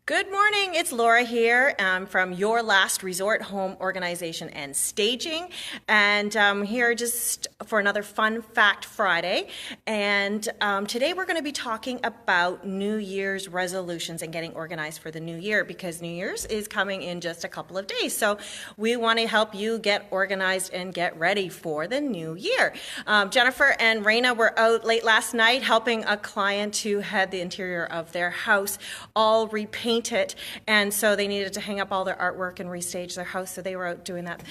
Good morning, it's Laura here from Your Last Resort Home Organization and Staging, and I'm here just for another Fun Fact Friday. And today we're going to be talking about New Year's resolutions and getting organized for the new year, because New Year's is coming in just a couple of days. So we want to help you get organized and get ready for the new year. Jennifer and Raina were out late last night helping a client who had the interior of their house all repainted, and so they needed to hang up all their artwork and restage their house, so they were out doing that.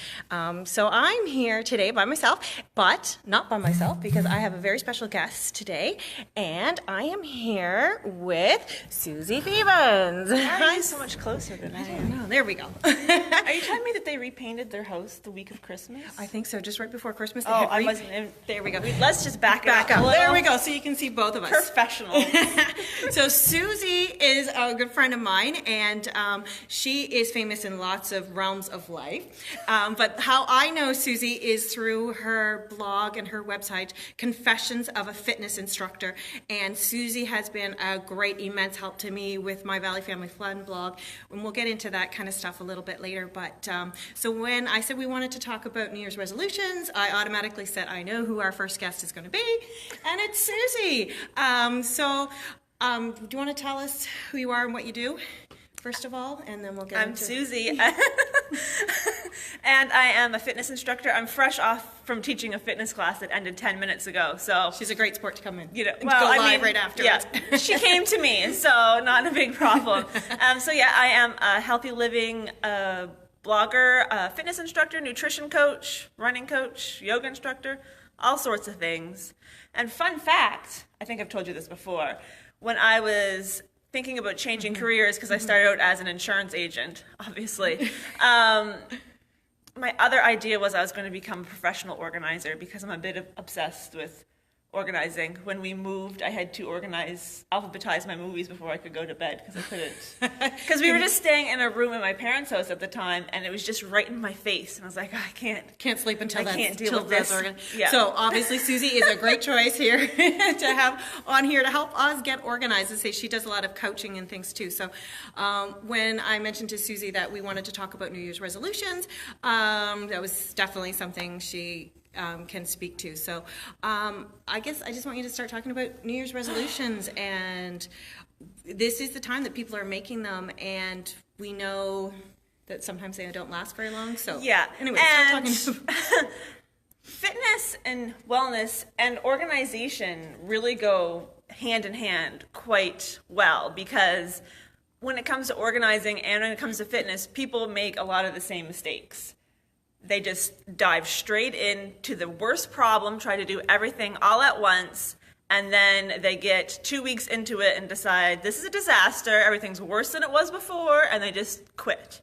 So I'm here today by myself, but not by myself, because I have a very special guest today, and I am here with Suzi Fevens. Why are you so much closer than I am? No, there we go. Are you telling me that they repainted their house the week of Christmas? I think so, just right before Christmas. Oh, I wasn't in. There we go. Let's just back up. There we go, so you can see both of us. Professional. So Suzi is a good friend of mine, and she is famous in lots of realms of life. But how I know Suzi is through her blog and her website, Confessions of a Fitness Instructor. And Suzi has been a great, immense help to me with my Valley Family Fun blog. And we'll get into that kind of stuff a little bit later. But so when I said we wanted to talk about New Year's resolutions, I automatically said I know who our first guest is going to be, and it's Suzi. Do you want to tell us who you are and what you do, first of all, and then we'll get into I'm Suzi, and I am a fitness instructor. I'm fresh off from teaching a fitness class that ended 10 minutes ago, so she's a great sport to come in. You know, go live right afterwards. Yeah, she came to me, so not a big problem. I am a healthy living blogger, fitness instructor, nutrition coach, running coach, yoga instructor, all sorts of things. And fun fact, I think I've told you this before, when I was thinking about changing careers, because I started out as an insurance agent, obviously, my other idea was I was going to become a professional organizer, because I'm a bit obsessed with organizing. When we moved, I had to alphabetize my movies before I could go to bed, because I couldn't. Because we were just staying in a room in my parents' house at the time, and it was just right in my face, and I was like, I can't sleep until I can't deal with that's this. organized. Yeah. So obviously Suzi is a great choice here to have on here to help us get organized. And say she does a lot of coaching and things too. So when I mentioned to Suzi that we wanted to talk about New Year's resolutions, that was definitely something she can speak to. So I guess I just want you to start talking about New Year's resolutions, and this is the time that people are making them, and we know that sometimes they don't last very long. So yeah. Anyway, and start talking. Fitness and wellness and organization really go hand in hand quite well, because when it comes to organizing and when it comes to fitness, people make a lot of the same mistakes. They just dive straight into the worst problem, try to do everything all at once, and then they get 2 weeks into it and decide this is a disaster, everything's worse than it was before, and they just quit.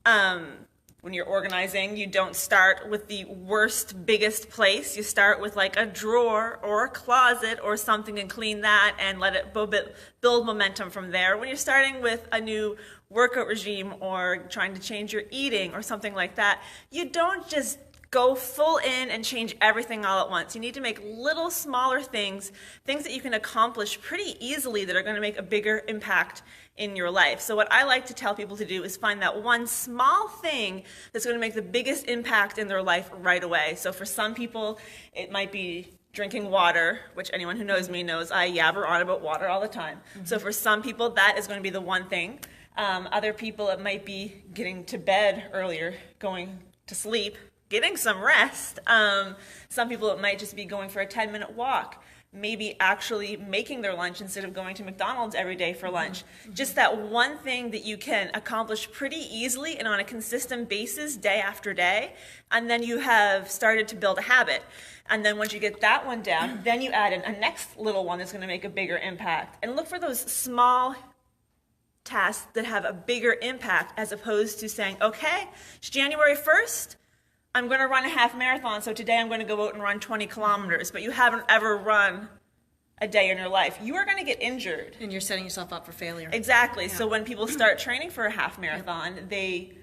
When you're organizing, you don't start with the worst, biggest place. You start with like a drawer or a closet or something and clean that and let it build momentum from there. When you're starting with a new workout regime or trying to change your eating or something like that, you don't just go full in and change everything all at once. You need to make little smaller things that you can accomplish pretty easily that are going to make a bigger impact in your life. So what I like to tell people to do is find that one small thing that's going to make the biggest impact in their life right away. So for some people, it might be drinking water, which anyone who knows me knows I yabber on about water all the time. Mm-hmm. So for some people, that is going to be the one thing. Other people, it might be getting to bed earlier, going to sleep, getting some rest. Some people, it might just be going for a 10-minute walk, maybe actually making their lunch instead of going to McDonald's every day for lunch. Mm-hmm. Just that one thing that you can accomplish pretty easily and on a consistent basis day after day, and then you have started to build a habit. And then once you get that one down, then you add in a next little one that's going to make a bigger impact. And look for those small tasks that have a bigger impact, as opposed to saying, okay, it's January 1st, I'm going to run a half marathon, so today I'm going to go out and run 20 kilometers, but you haven't ever run a day in your life. You are going to get injured. And you're setting yourself up for failure. Exactly. Yeah. So when people start training for a half marathon, they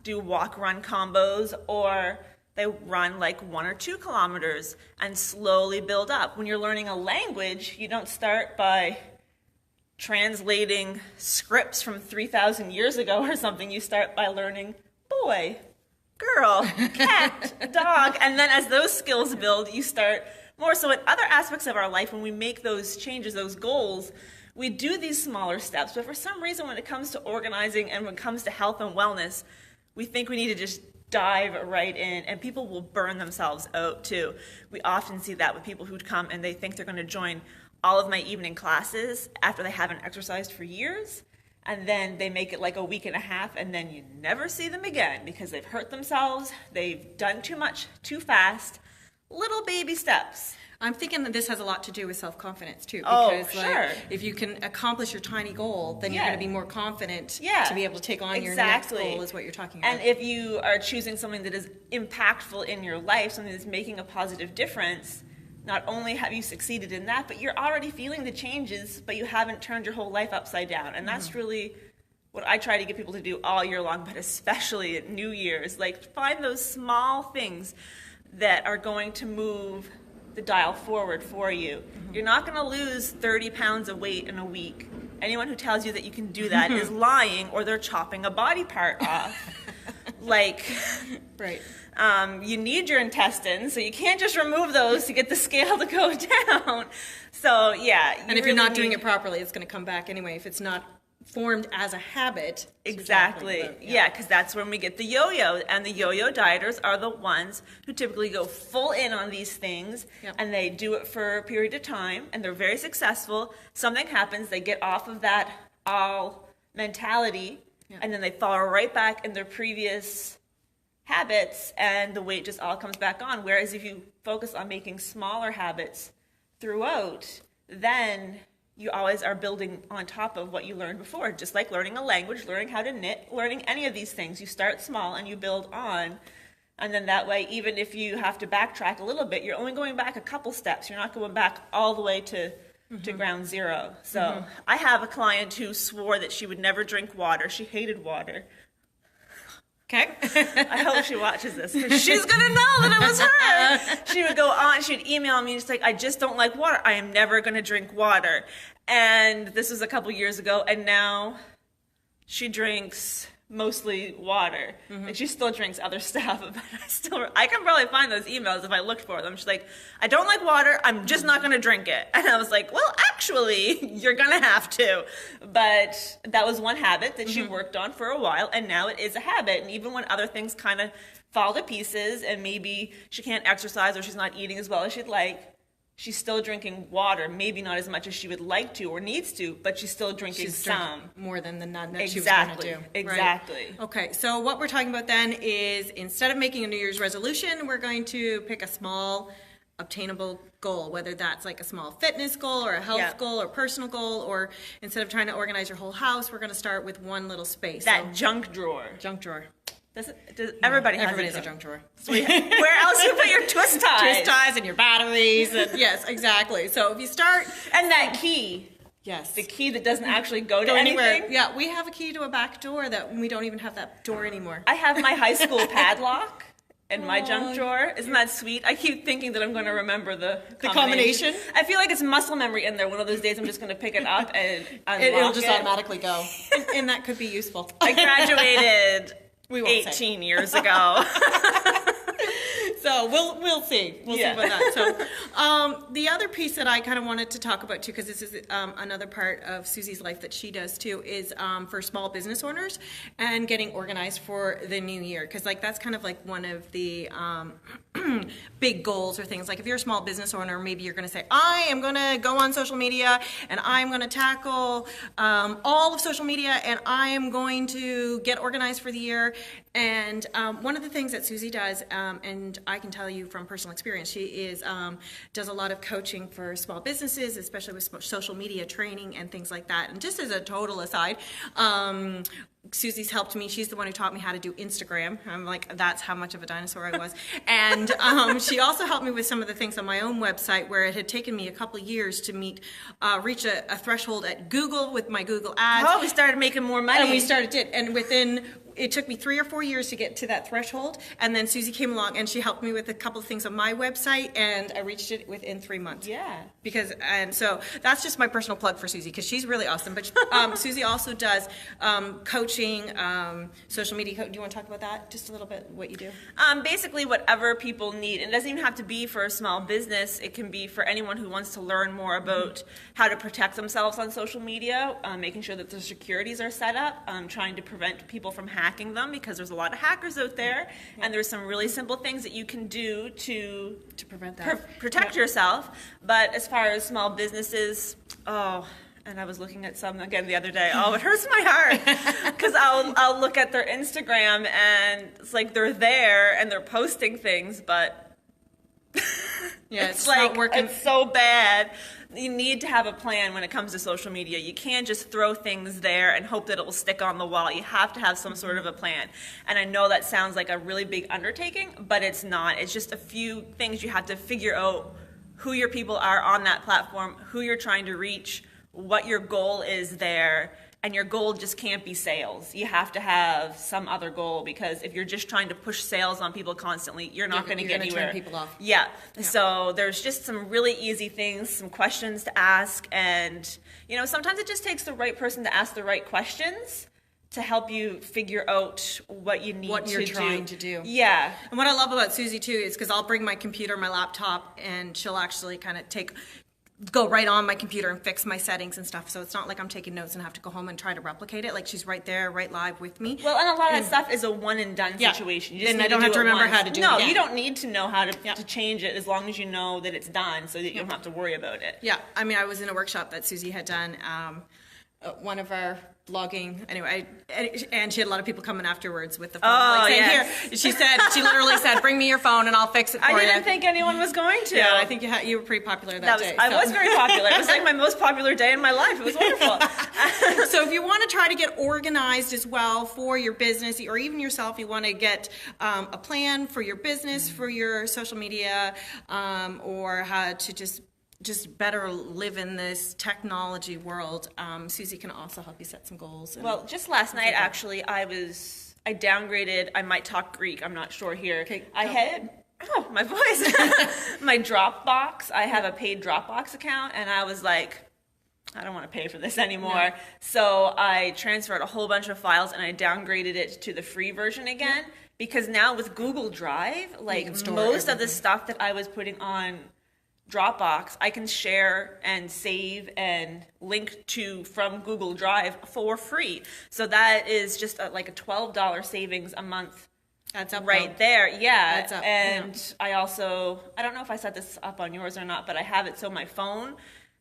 do walk-run combos, or they run like 1 or 2 kilometers and slowly build up. When you're learning a language, you don't start by translating scripts from 3,000 years ago or something. You start by learning boy, girl, cat, dog, and then as those skills build, you start more. So in other aspects of our life, when we make those changes, those goals, we do these smaller steps. But for some reason, when it comes to organizing and when it comes to health and wellness, we think we need to just dive right in, and people will burn themselves out too. We often see that with people who come and they think they're going to join all of my evening classes after they haven't exercised for years, and then they make it like a week and a half, and then you never see them again because they've hurt themselves, they've done too much too fast. Little baby steps. I'm thinking that this has a lot to do with self-confidence too, Oh, because sure. if you can accomplish your tiny goal, then you're Yeah. going to be more confident Yeah. to be able to take on your next Exactly. goal, is what you're talking about. And if you are choosing something that is impactful in your life, something that's making a positive difference, not only have you succeeded in that, but you're already feeling the changes, but you haven't turned your whole life upside down. And that's really what I try to get people to do all year long, but especially at New Year's. Like, find those small things that are going to move the dial forward for you. You're not going to lose 30 pounds of weight in a week. Anyone who tells you that you can do that is lying, or they're chopping a body part off. Like, right. you need your intestines, so you can't just remove those to get the scale to go down. So yeah, And if you're not doing it properly, it's going to come back anyway. If it's not formed as a habit. Exactly. Yeah, because that's when we get the yo-yo. And the yo-yo dieters are the ones who typically go full in on these things, Yep. and they do it for a period of time, and they're very successful. Something happens, they get off of that all mentality, Yep. and then they fall right back in their previous habits, and the weight just all comes back on. Whereas if you focus on making smaller habits throughout, then you always are building on top of what you learned before. Just like learning a language, learning how to knit, learning any of these things. You start small and you build on. And then that way, even if you have to backtrack a little bit, you're only going back a couple steps. You're not going back all the way to ground zero. So I have a client who swore that she would never drink water. She hated water. Okay. I hope she watches this, because she's going to know that it was her. She would go on, she would email me, just like, I just don't like water. I am never going to drink water. And this was a couple years ago, and now she drinks mostly water. And she still drinks other stuff, but I can probably find those emails if I looked for them. She's like, I don't like water, I'm just not going to drink it. And I was like, well, actually, you're going to have to. But that was one habit that she worked on for a while, and now it is a habit. And even when other things kind of fall to pieces, and maybe she can't exercise or she's not eating as well as she'd like, she's still drinking water, maybe not as much as she would like to or needs to, but she's still drinking some. More than the none that Exactly. she was going to do. Exactly. Right. Okay, so what we're talking about then is, instead of making a New Year's resolution, we're going to pick a small, obtainable goal, whether that's like a small fitness goal or a health goal or personal goal, or instead of trying to organize your whole house, we're going to start with one little space. That junk drawer. Junk drawer. Everybody has Everybody's a a junk drawer. Where else you put your twist ties? Twist ties and your batteries. And yes, exactly. So if you start... And that key. Yes. The key that doesn't actually go to anywhere. anything. Yeah, we have a key to a back door that we don't even have that door anymore. I have my high school padlock in my junk drawer. Isn't that sweet? I keep thinking that I'm going to remember the combination? I feel like it's muscle memory in there. One of those days I'm just going to pick it up and unlock It'll just it. automatically go. And that could be useful. I graduated We won't say. 18 years ago. So we'll see. We'll see Yeah. about that. So the other piece that I kind of wanted to talk about too, because this is another part of Suzi's life that she does too, is for small business owners and getting organized for the new year. Because like that's kind of like one of the big goals or things. Like if you're a small business owner, maybe you're going to say, I am going to go on social media and I'm going to tackle all of social media and I am going to get organized for the year. And one of the things that Suzi does, and I can tell you from personal experience, she does a lot of coaching for small businesses, especially with social media training and things like that. And just as a total aside, Suzi's helped me. She's the one who taught me how to do Instagram. I'm like, that's how much of a dinosaur I was. And she also helped me with some of the things on my own website where it had taken me a couple of years to reach a threshold at Google with my Google ads. Oh, we started making more money. And we started it. And it took me 3 or 4 years to get to that threshold. And then Suzi came along and she helped me with a couple of things on my website, and I reached it within 3 months. Yeah. So that's just my personal plug for Suzi, because she's really awesome. But Suzi also does coaching, social media. Do you want to talk about that just a little bit, what you do? Basically, whatever people need. It doesn't even have to be for a small business. It can be for anyone who wants to learn more about how to protect themselves on social media, making sure that their securities are set up, trying to prevent people from hacking them, because there's a lot of hackers out there, and there's some really simple things that you can do to prevent that. Protect yourself. But as far as small businesses, and I was looking at some again the other day. Oh, it hurts my heart, because I'll look at their Instagram and it's like they're there and they're posting things, but it's like not working. It's so bad. You need to have a plan when it comes to social media. You can't just throw things there and hope that it will stick on the wall. You have to have some sort of a plan. And I know that sounds like a really big undertaking, but it's not. It's just a few things you have to figure out: who your people are on that platform, who you're trying to reach, what your goal is there. And your goal just can't be sales. You have to have some other goal, because if you're just trying to push sales on people constantly, you're not going to get anywhere. Turn people off. Yeah. So there's just some really easy things, some questions to ask, and sometimes it just takes the right person to ask the right questions to help you figure out what you need to do. What you're trying to do. Yeah. And what I love about Suzi too is because I'll bring my computer, my laptop, and she'll actually kind of go right on my computer and fix my settings and stuff. So it's not like I'm taking notes and have to go home and try to replicate it. Like, she's right there, right live with me. Well, and a lot of that stuff is a one and done situation. You just and need I don't have to remember how to do it. No, you don't need to know how to change it, as long as you know that it's done, so that you don't have to worry about it. Yeah. I mean, I was in a workshop that Suzi had done. One of our blogging, anyway, and she had a lot of people coming afterwards with the phone. Oh, saying, here, she literally said, bring me your phone and I'll fix it for you. I didn't think anyone was going to. Yeah, I think you were pretty popular that day. I was very popular. It was like my most popular day in my life. It was wonderful. So if you want to try to get organized as well for your business, or even yourself, you want to get a plan for your business, for your social media, or how to just better live in this technology world, Suzi can also help you set some goals. Well, just last night, actually, I downgraded. I might talk Greek. I'm not sure here. Okay, I had my voice. My Dropbox. I have a paid Dropbox account, and I was like, I don't want to pay for this anymore. No. So I transferred a whole bunch of files and I downgraded it to the free version again, because now with Google Drive, like most of the stuff that I was putting on Dropbox, I can share and save and link to from Google Drive for free. So that is just like a $12 savings a month. That's up right there. Yeah. That's up. And I also, I don't know if I set this up on yours or not, but I have it so my phone,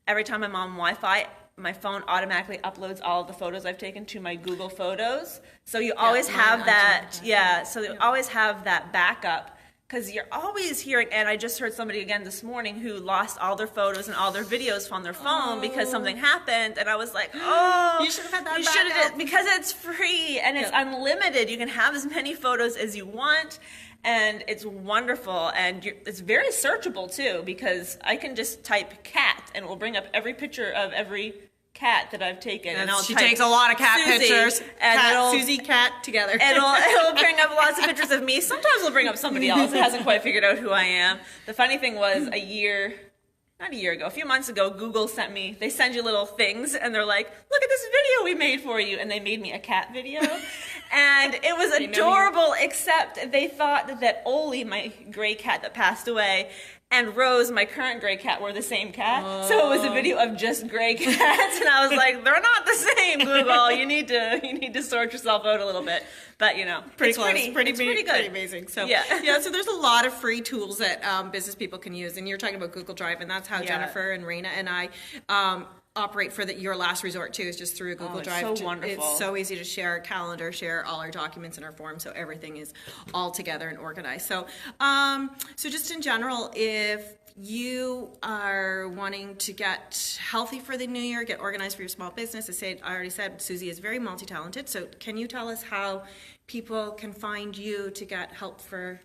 every time I'm on Wi-Fi, my phone automatically uploads all of the photos I've taken to my Google Photos. So you always have that. Yeah. So you always have that backup. Because you're always hearing, and I just heard somebody again this morning who lost all their photos and all their videos from their phone because something happened, and I was like, you should have had that backup. Because it's free and it's unlimited. You can have as many photos as you want, and it's wonderful, and it's very searchable too, because I can just type cat, and it will bring up every picture of every cat that I've taken, and she takes a lot of cat Suzi, pictures, and Suzi cat together. It'll bring up lots of pictures of me. Sometimes it'll bring up somebody else. It hasn't quite figured out who I am. The funny thing was, a few months ago, Google sent me, they send you little things, and they're like, look at this video we made for you, and they made me a cat video, and it was adorable, except they thought that Oli, my gray cat that passed away, and Rose, my current gray cat, were the same cat. So it was a video of just gray cats, and I was like, they're not the same, Google. You need to sort yourself out a little bit. But pretty it's close. pretty good. Pretty amazing. So so there's a lot of free tools that business people can use, and you're talking about Google Drive, and that's how Jennifer and Raina and I operate for your last resort too is just through a Google it's Drive. so wonderful. It's so easy to share a calendar, share all our documents in our form, so everything is all together and organized. So, so just in general, if you are wanting to get healthy for the new year, get organized for your small business, I already said Suzi is very multi-talented. So can you tell us how people can find you to get help for?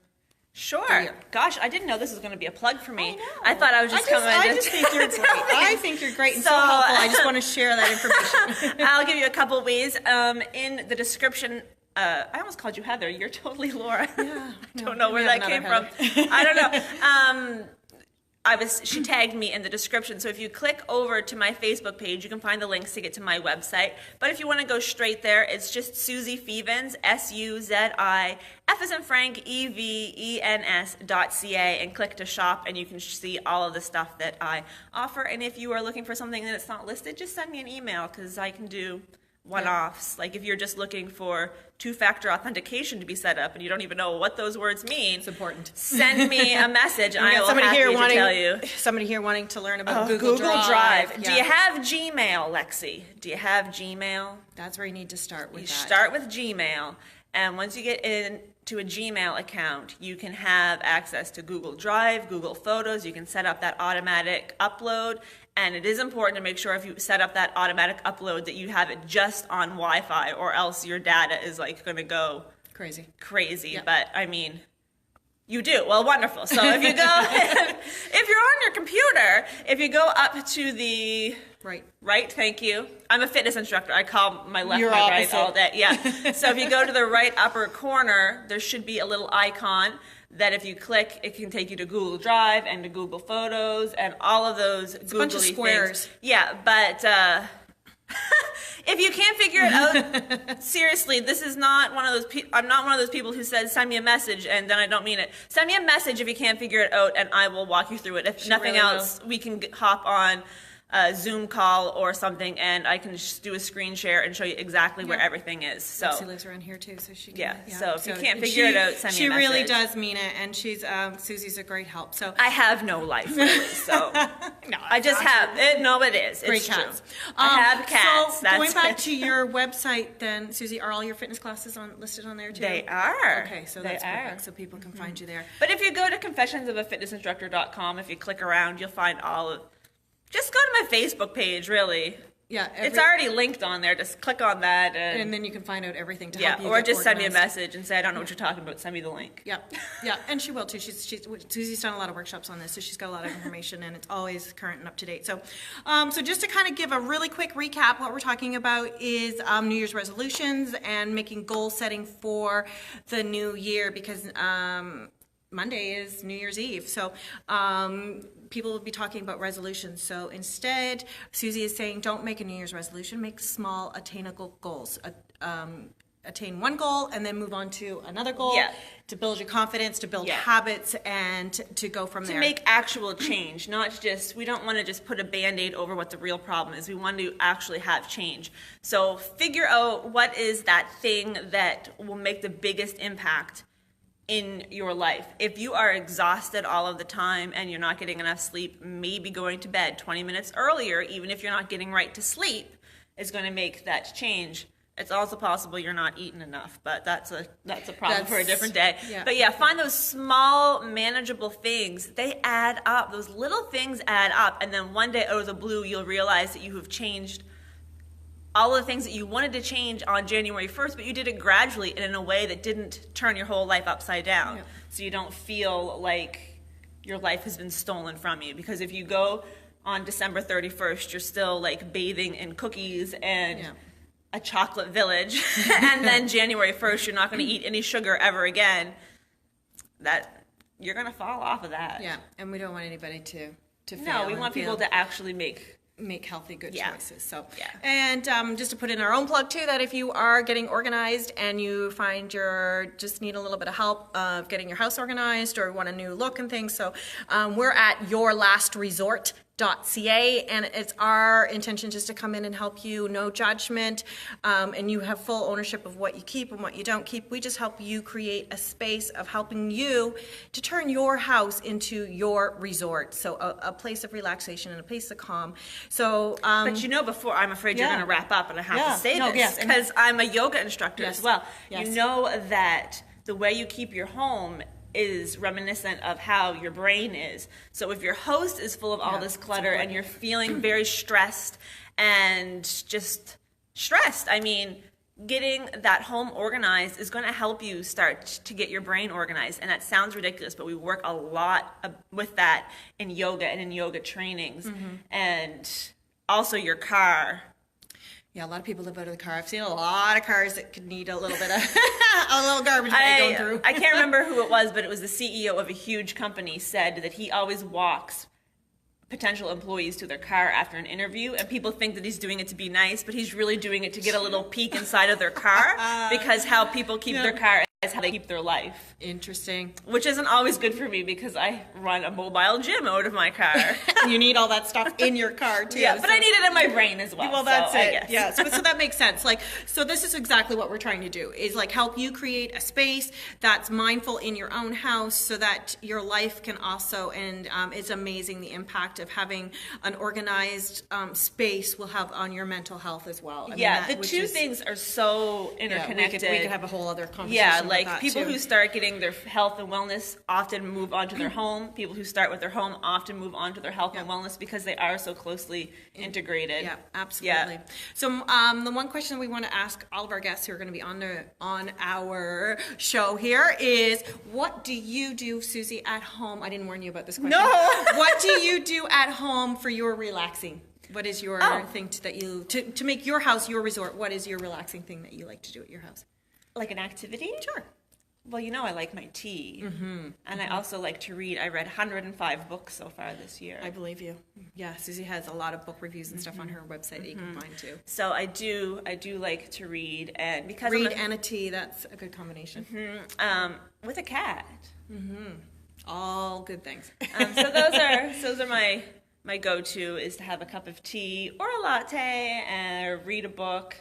Sure. Gosh, I didn't know this was going to be a plug for me. I thought I was just coming. I just think you're great. I think you're great and so helpful. I just want to share that information. I'll give you a couple ways. In the description, I almost called you Heather. You're totally Laura. Yeah, I don't know where that came from. I don't know. She tagged me in the description, so if you click over to my Facebook page, you can find the links to get to my website. But if you want to go straight there, it's just Suzi Fevens, SUZI, F as in Frank, EVENS.ca, and click to shop, and you can see all of the stuff that I offer. And if you are looking for something that's not listed, just send me an email, because I can do one-offs. Like if you're just looking for two-factor authentication to be set up and you don't even know what those words mean, it's important. Send me a message and I will happily tell you. Somebody here wanting to learn about Google Drive. Yeah. Do you have Gmail, Lexi? Do you have Gmail? That's where you need to start with. Start with Gmail, and once you get into a Gmail account, you can have access to Google Drive, Google Photos. You can set up that automatic upload. And it is important to make sure if you set up that automatic upload that you have it just on Wi-Fi, or else your data is like going to go crazy. Yep. But I mean, you do. Well, wonderful. So if you go, if you're on your computer, if you go up to the right, thank you. I'm a fitness instructor. I call my left my right all day. Yeah. So if you go to the right upper corner, there should be a little icon that if you click, it can take you to Google Drive and to Google Photos and all of those It's a bunch of squares. Things. Yeah, but if you can't figure it out, seriously, this is not one of those I'm not one of those people who says, send me a message, and then I don't mean it. Send me a message if you can't figure it out, and I will walk you through it. If nothing else, we can hop on a Zoom call or something, and I can just do a screen share and show you exactly where everything is. So she lives around here too, so she can, So if you can't figure it out, send me a message. She really does mean it, and she's Suzi's a great help. So I have no life really, so no, I just have it. No, it is. Great it's cats. True. I have cats. So going back to your website, then, Suzi, are all your fitness classes listed on there too? They are. Okay, so that's perfect. So people can find you there. But if you go to confessionsofaFitnessInstructor.com, if you click around, you'll find all of. Just go to my Facebook page, really. Yeah. It's already linked on there. Just click on that. And then you can find out everything to help you or get just send me a organized. message and say, I don't know what you're talking about. Send me the link. Yeah. Yeah. And she will too. Suzi's done a lot of workshops on this, so she's got a lot of information, and it's always current and up to date. So, so just to kind of give a really quick recap, what we're talking about is New Year's resolutions and making goal setting for the new year, because Monday is New Year's Eve. So people will be talking about resolutions. So instead, Suzi is saying, don't make a New Year's resolution, make small attainable goals. Attain one goal and then move on to another goal to build your confidence, to build habits, and to go from there. To make actual change, not just, we don't want to just put a Band-Aid over what the real problem is. We want to actually have change. So figure out what is that thing that will make the biggest impact in your life. If you are exhausted all of the time and you're not getting enough sleep, maybe going to bed 20 minutes earlier, even if you're not getting right to sleep, is going to make that change. It's also possible you're not eating enough, but that's a problem for a different day. Yeah. But yeah, find those small, manageable things. They add up. Those little things add up, and then one day out of the blue, you'll realize that you have changed all of the things that you wanted to change on January 1st, but you did it gradually and in a way that didn't turn your whole life upside down. So you don't feel like your life has been stolen from you. Because if you go on December 31st, you're still like bathing in cookies and a chocolate village, and then January 1st, you're not going to eat any sugar ever again, that you're going to fall off of that. Yeah, and we don't want anybody to fail. No, we want people to actually make healthy, good choices. So, and just to put in our own plug too, that if you are getting organized and you find just need a little bit of help getting your house organized or want a new look and things, so we're at Your Last Resort and it's our intention just to come in and help you, no judgment, and you have full ownership of what you keep and what you don't keep. We just help you create a space of helping you to turn your house into your resort, so a place of relaxation and a place of calm. So, but you know, before I'm afraid you're going to wrap up, and I have to say this because I'm a yoga instructor as well. Yes. You know that the way you keep your home is reminiscent of how your brain is. So if your house is full of all this clutter and you're feeling very stressed and just stressed, I mean, getting that home organized is going to help you start to get your brain organized. And that sounds ridiculous, but we work a lot with that in yoga and in yoga trainings. And also your car. Yeah, a lot of people live out of the car. I've seen a lot of cars that could need a little bit of a little garbage bag going through. I can't remember who it was, but it was the CEO of a huge company said that he always walks potential employees to their car after an interview, and people think that he's doing it to be nice, but he's really doing it to get a little peek inside of their car, because how people keep their car is how they keep their life. Interesting. Which isn't always good for me because I run a mobile gym out of my car. You need all that stuff in your car too. Yeah, but I need it in my brain as well. Well, that's so, it. I guess. Yeah, so that makes sense. Like, so this is exactly what we're trying to do, is like help you create a space that's mindful in your own house so that your life can also, and it's amazing the impact of having an organized space will have on your mental health as well. I Yeah, mean, the two things are so interconnected. We could have a whole other conversation. Yeah, about like that people too. who start getting their health and wellness often move on to their home. People who start with their home often move on to their health and wellness because they are so closely integrated. Yeah, absolutely. Yeah. So the one question we want to ask all of our guests who are going to be on our show here is, what do you do, Susie, at home? I didn't warn you about this question. No. What do you do at home for your relaxing? What is your thing to make your house your resort? What is your relaxing thing that you like to do at your house? Like an activity? Sure. Well, you know I like my tea. And I also like to read. I read 105 books so far this year. I believe you. Yeah, Susie has a lot of book reviews and stuff on her website that you can find too. So I do like to read, and because Read and a tea, that's a good combination. with a cat. All good things. So those are my go-to, is to have a cup of tea or a latte and read a book,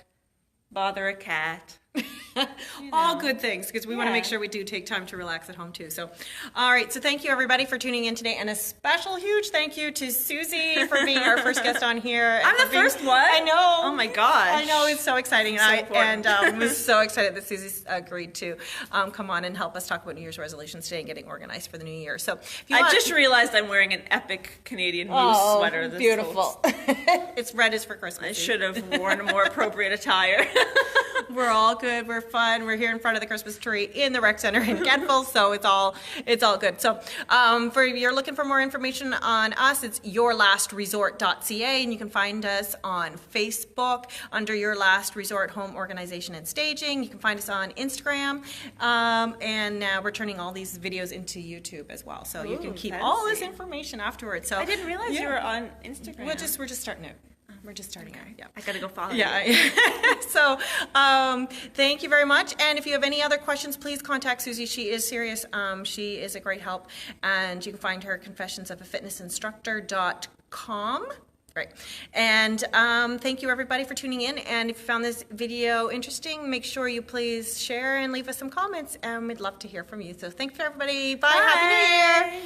bother a cat. All good things, because we want to make sure we do take time to relax at home too. So, all right. So thank you everybody for tuning in today, and a special huge thank you to Susie for being our first guest on here. I'm the first one. I know. Oh my gosh. I know, it's so exciting, and I was so excited that Susie agreed to come on and help us talk about New Year's resolutions today and getting organized for the new year. So if you I just realized I'm wearing an epic Canadian moose sweater. This beautiful. It's red is for Christmas. I should have worn a more appropriate attire. We're all good. We're fun. We're here in front of the Christmas tree in the rec center in Kentville, so it's all good. So, for if you're looking for more information on us, it's yourlastresort.ca, and you can find us on Facebook under Your Last Resort Home Organization and Staging. You can find us on Instagram, and now we're turning all these videos into YouTube as well, so you can keep all this information afterwards. So I didn't realize you were on Instagram. We're just starting out. We're just starting out. Yeah. I gotta go follow you. Yeah. So, thank you very much. And if you have any other questions, please contact Susie. She is serious. She is a great help. And you can find her at confessionsofaFitnessInstructor.com. Right. And thank you everybody for tuning in. And if you found this video interesting, make sure you please share and leave us some comments. And we'd love to hear from you. So thanks for everybody. Bye. Happy New Year.